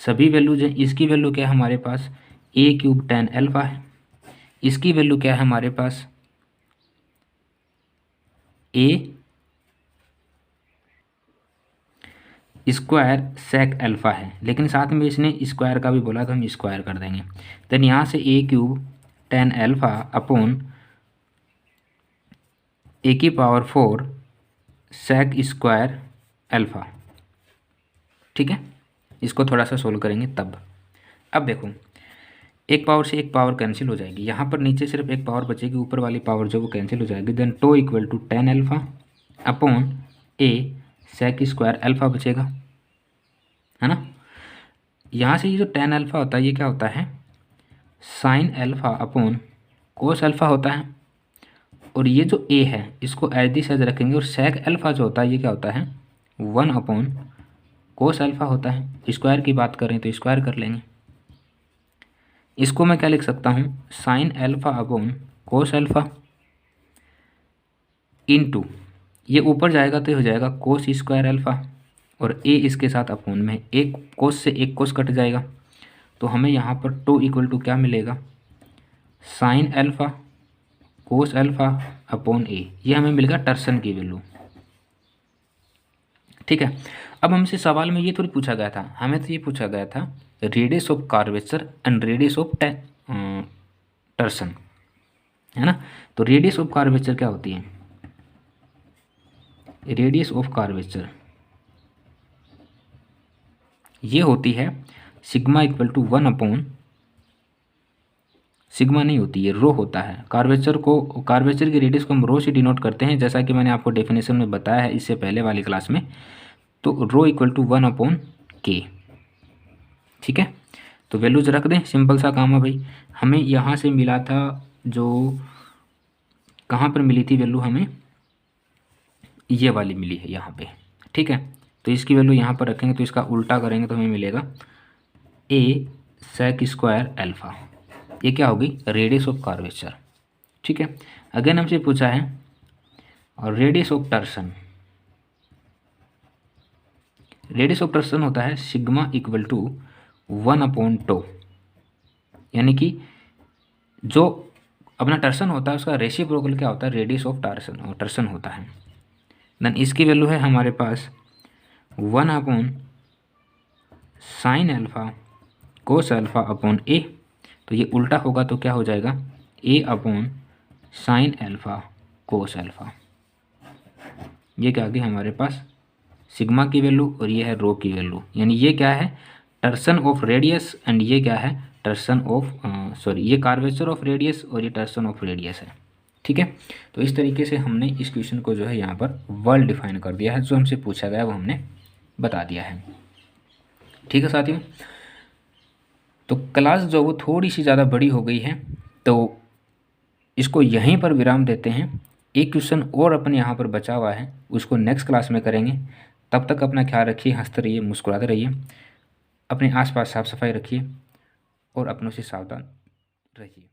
सभी वैल्यूज हैं, इसकी वैल्यू क्या है हमारे पास ए क्यूब tan अल्फ़ा है, इसकी वैल्यू क्या है हमारे पास ए स्क्वायर सेक अल्फ़ा है, लेकिन साथ में इसने स्क्वायर का भी बोला तो हम स्क्वायर कर देंगे। देन यहाँ से ए क्यूब tan अल्फ़ा अपॉन ए की पावर 4 सेक स्क्वायर अल्फ़ा, ठीक है। इसको थोड़ा सा सोल्व करेंगे तब। अब देखो एक पावर से एक पावर कैंसिल हो जाएगी, यहाँ पर नीचे सिर्फ एक पावर बचेगी, ऊपर वाली पावर जो वो कैंसिल हो जाएगी। Then tau equal to tan alpha upon a sec square alpha बचेगा, है ना। यहाँ से ये जो tan अल्फ़ा होता है ये क्या होता है sine alpha upon cos alpha होता है, और ये जो a है इसको एज इट इज रखेंगे, और सेक अल्फ़ा जो होता है ये क्या होता है 1/ कोस अल्फ़ा होता है। स्क्वायर की बात करें तो स्क्वायर कर लेंगे। इसको मैं क्या लिख सकता हूँ sine alpha upon cos alpha into ये ऊपर जाएगा तो हो जाएगा कोस स्क्वायर अल्फ़ा, और ए इसके साथ अपॉन में एक कोस से एक कोस कट जाएगा, तो हमें यहाँ पर टू इक्वल टू क्या मिलेगा sine alpha cos alpha upon A, ये हमें मिलेगा टर्सन की वैल्यू, ठीक है। अब हमसे सवाल में ये थोड़ी पूछा गया था, हमें तो ये पूछा गया था radius of curvature and radius of torsion, है ना। तो रेडियस ऑफ कार्वेचर क्या होती है, रेडियस ऑफ कार्वेचर ये होती है सिग्मा इक्वल टू 1/, सिग्मा नहीं होती है रो होता है। कार्वेचर की रेडियस को हम रो से डिनोट करते हैं, जैसा कि मैंने आपको डेफिनेशन में बताया है इससे पहले वाली क्लास में। तो रो इक्वल टू 1/k, ठीक है। तो वैल्यूज रख दें, सिंपल सा काम है भाई। हमें यहाँ से मिला था जो कहाँ पर मिली थी वैल्यू, हमें ये वाली मिली है यहाँ पे, ठीक है। तो इसकी वैल्यू यहाँ पर रखेंगे तो इसका उल्टा करेंगे तो हमें मिलेगा ए सेक स्क्वायर अल्फ़ा, ये क्या होगी, रेडियस ऑफ कर्वेचर। ठीक है, अगेन हमसे पूछा है और रेडियस ऑफ टर्सन। रेडियस ऑफ टर्सन होता है सिग्मा इक्वल टू 1/टो, यानी कि जो अपना टर्सन होता है उसका रेसिप्रोकल क्या होता है, रेडियस ऑफ टर्सन और टर्सन होता है। देन इसकी वैल्यू है हमारे पास 1/sin alpha cos alpha upon A, तो ये उल्टा होगा तो क्या हो जाएगा, a/sin अल्फ़ा कोस अल्फ़ा। ये क्या आ गई हमारे पास सिग्मा की वैल्यू और ये है रो की वैल्यू, यानी ये क्या है टर्सन ऑफ रेडियस एंड ये क्या है टर्सन ऑफ ये कार्वेचर ऑफ रेडियस और ये टर्सन ऑफ रेडियस है। ठीक है, तो इस तरीके से हमने इस क्वेश्चन को जो है यहाँ पर वर्ड डिफाइन कर दिया है, जो हमसे पूछा गया वो हमने बता दिया है। ठीक है साथियों, तो क्लास जो वो थोड़ी सी ज़्यादा बड़ी हो गई है, तो इसको यहीं पर विराम देते हैं। एक क्वेश्चन और अपने यहाँ पर बचा हुआ है, उसको नेक्स्ट क्लास में करेंगे। तब तक अपना ख्याल रखिए, हंसते रहिए, मुस्कुराते रहिए, अपने आसपास साफ सफाई रखिए और अपनों से सावधान रहिए।